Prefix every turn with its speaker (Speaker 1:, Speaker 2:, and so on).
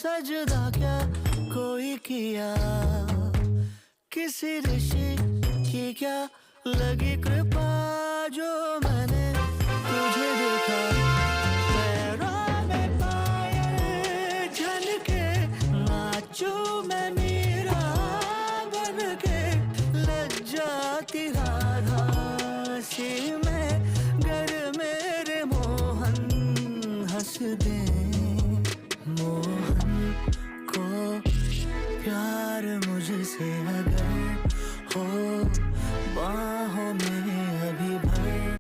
Speaker 1: सजदा क्या कोई किया, किसी ऋषि की क्या लगी कृपा, जो मैंने तुझे देखा। पैरों में पायल झनके, नाचूं मैं मीरा बन के, लग जाती राधा सी मैं, गर मेरे मोहन हंस दे मोहन।